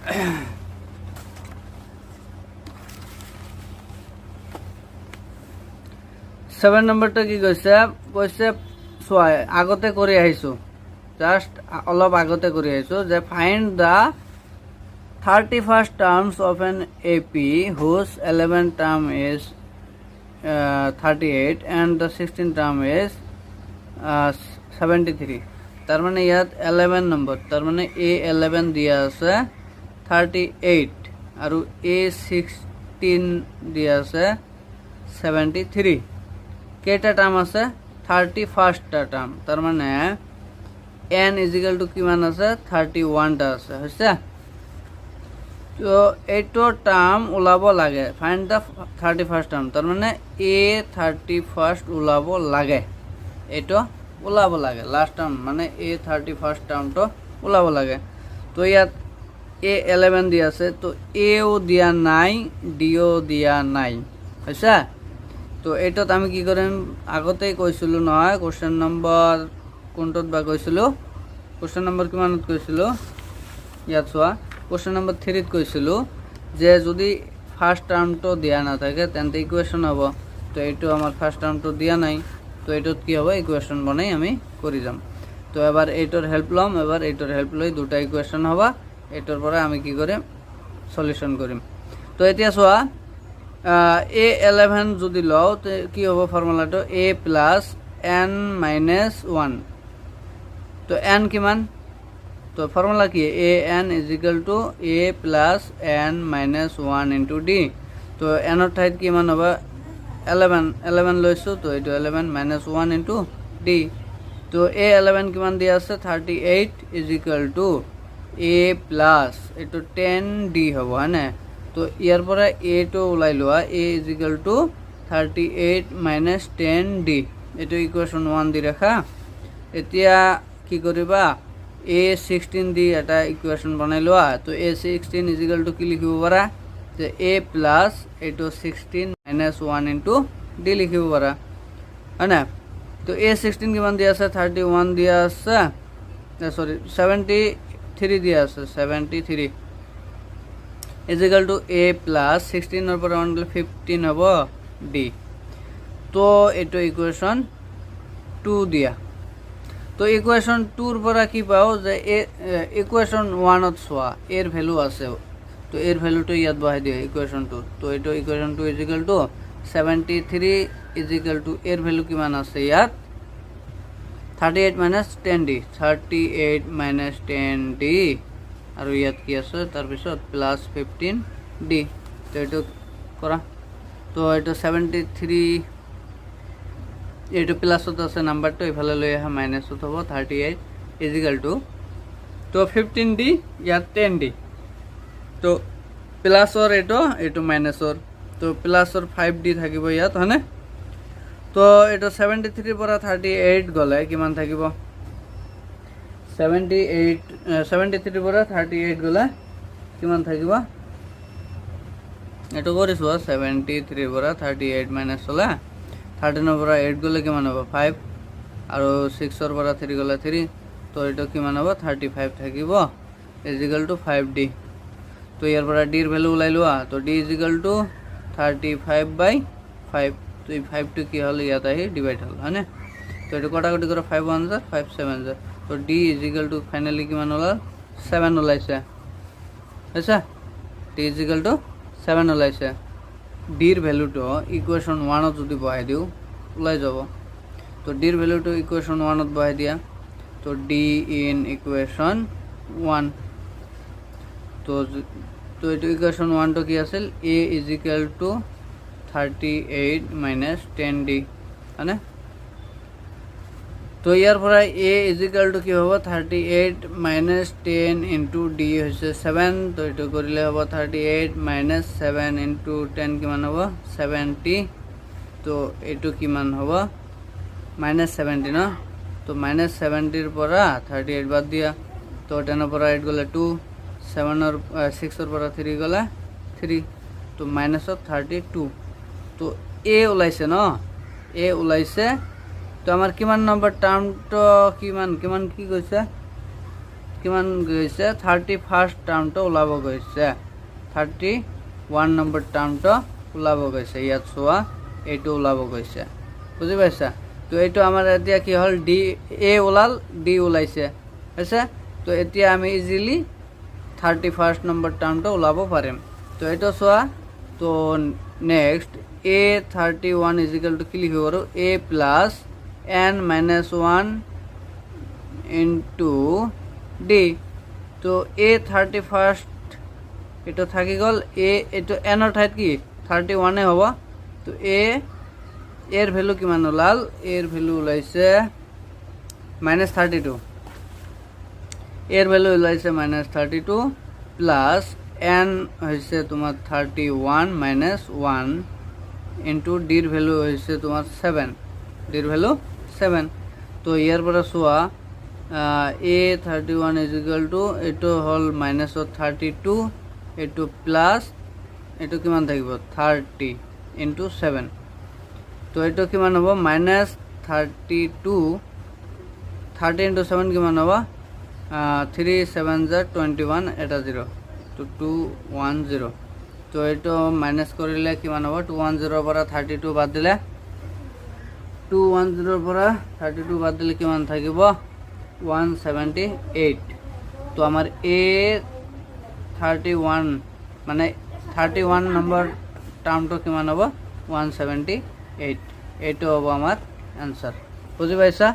7 নম্বৰটো কি কৈছে চোৱা আগতে কৰি আহিছো জাস্ট অলপ আগতে কৰি আহিছো যে find da 31st terms of an AP whose 11th term is 38 and the 16th term is 73 তার মানে ইয়াত 11 নম্বৰ তাৰ মানে A11 দিয়া আছে 38 আৰু A16 দিয়া আছে 73 কেটা টার্ম আছে 31st টা টার্ম তার মানে n ইজিক্যাল টু কিমান আছে 31 টা আছে হইছে তো এইটো টার্ম ওলাব লাগে ফাইন্ড দা 31st টার্ম তার মানে A31st ওলাব লাগে এইটো ওলাব লাগে লাস্ট টার্ম মানে A31st টার্মটো ওলাব লাগে তো ইয়াত A11 দিয়া আছে তো A ও দিয়া নাই D ও দিয়া নাই হইছে তো এটাত আমি কি কৰিম আগতেই কৈছিলো নহয় কোশ্চেন নম্বৰ কোনটোত বা কৈছিলো কোশ্চেন নম্বৰ কিমানত কৈছিলো ইয়াত চোৱা কোশ্চেন নম্বৰ 3 ত কৈছিলো যে যদি ফার্স্ট টার্মটো দিয়া না থাকে তেন্তে ইকুয়েশন হবে তো এইটো আমার ফার্স্ট টার্মটো দিয়া নাই তো এটাত কি হবে ইকুয়েশন বনাই আমি কৰি যাম তো এবাৰ এইটোৰ হেল্প লম এবাৰ এইটোৰ হেল্প লৈ দুটা ইকুয়েশন হবে এইটোৰ পৰা আমি কি কৰিম সলিউশন কৰিম তো এতিয়া চোৱা A11 যদি লও তো কি হবে ফর্মুলাটো A প্লাস n মাইনাস 1 তো n কিমান তো ফর্মুলা কি an is equal to A plus n minus 1 into D তো n এর ঠাইত কিমান হবে 11 লৈছো তো এইটো 11 minus 1 into D তো A11 কিমান দিয়া আছে 38 is equal to A plus এইটো 10D হবে হয়নে তো ইয়াৰ পৰা A টো ওলাই লোৱা A is equal to 38 minus 10D এইটো ইকুয়েশন 1 দি ৰাখা এতিয়া কি কৰিবা A16 দি এটা ইকুয়েশন বনাই লোৱা তো A16 is equal to কি লিখিব পাৰা যে A plus এইটো 16 minus 1 into D লিখিব পাৰা হয়না তো A16 কিমান দিয়া আছে 31 দিয়া আছে সরি 73 দিয়া আছে 73 is equal to A plus 16 और पर 15 হবো D তো এটো ইকুয়েশন 2 দিয়া তো ইকুয়েশন 2 এর পৰা কি পাও যে ইকুয়েশন 1 ত সোয়া এর ভ্যালু আছে তো এর ভ্যালুটো ইয়াত বহাই দিও ইকুয়েশন 2 তো এটো equation 2 is equal to 73 is equal to এর ভ্যালু কিমান আছে ইয়াত 38 minus 10D 38 minus 10D আর ইয়াত কি আছে তার পিছত প্লাস 15D তো এটো করা তো এটো 73 এটো প্লাস হতে আছে নাম্বারটো ইফালে লৈ আহা মাইনাস হতে হবে 38 is equal to তো 15D ইয়াত 10D তো প্লাস और এটো মাইনাস और তো প্লাস और 5D থাকিব ইয়াত হনে তো এটো 73 পৰা 38 গলে কিমান থাকিব 73 পৰা 38 গলে কিমান থাকিব এটো কৰিছো 73 পৰা 38 মাইনাস হলে 13 পৰা 8 গলে কিমান হ'ব 5 আৰু 6 পৰা 3 গলে 3 তো এটো কিমান হ'ব 35 থাকিব is equal to 5D তো ইয়াৰ পৰা D এৰ ভ্যালু ওলাই লোৱা তো D is equal to 35/5 তো এই 5 টো কি হল ইয়াত আহি ডিভাইড হল হয়নে তো এটো কটাকটি করে 5 1 jar 5 7 jar তো D is equal to finally কিমান হল 7 ওলাইছে আচ্ছা D is equal to 7 ওলাইছে D এর ভ্যালুটো ইকুয়েশন 1 ত যদি বহাই দিও ওলাই যাব তো D এর ভ্যালুটো ইকুয়েশন 1 ত বহাই দিয়া তো D in equation 1 তো তো এটো ইকুয়েশন 1 টো কি আছিল A is equal to 38 minus 10D মানে তো ইয়ার পৰা A is equal to কি হবে 38 minus 10 into D হইছে 7 তো এটো কৰিলে হ'ব 38 minus 7 into 10 কিমান হ'ব 70 তো এটো কিমান হ'ব minus 70 না তো minus 70 এর পৰা 38 বাদ দিয়া তো 10 এৰ পৰা 8 গলে 2 7 और 6 এৰ পৰা 3 গলে 3 তো minus of 32 তো A ওলাইছে ন A ওলাইছে তো আমার কিমান নম্বৰ টাৰ্মটো কিমান কিমান কি কৈছে কিমান গৈছে 31st টাৰ্মটো ওলাব গৈছে 31 নম্বৰ টাৰ্মটো ওলাব গৈছে ইয়াত চোৱা এইটো ওলাব গৈছে বুজি পাইছা তো এইটো আমাৰ এতিয়া কি হল ডি এ ওলাল ডি ওলাইছে আছে তো এতিয়া আমি ইজিলি 31st নম্বৰ টাৰ্মটো ওলাব পাৰিম তো এইটো চোৱা তো নেক্সট a31 কি লিখিব পাৰো a plus n minus 1 into d তো a31st এটা থাকি গল a এটো n এর ঠাইত কি 31 এ হবো তো a এর ভ্যালু কিমান ওলাল এর ভ্যালু ওলাইছে -32 এর ভ্যালু ওলাইছে -32 প্লাস n হইছে তোমার 31 minus 1 into d এর ভ্যালু হইছে তোমার 7 d এর ভ্যালু 7 তো ইয়ার পরে সোয়া a31 এটো হল -32 এটো প্লাস এটো কিমান থাকিব 30 into 7 তো এটো কিমান হ'ব -32 30 into 7 কিমান হ'ব 3 7 * 21 এটা 0 তো 210 তো এটো মাইনাস কৰিলে কিমান হ'ব 210 পৰা 32 বাদ দিলে 210 পৰা 32 বাদ দিলে কিমান থাকিব 178 তো আমাৰ a 31 মানে 31 নম্বৰ টাৰ্মটো কিমান হ'ব 178 এইটো হ'ব আমাৰ आंसर বুজি পাইছা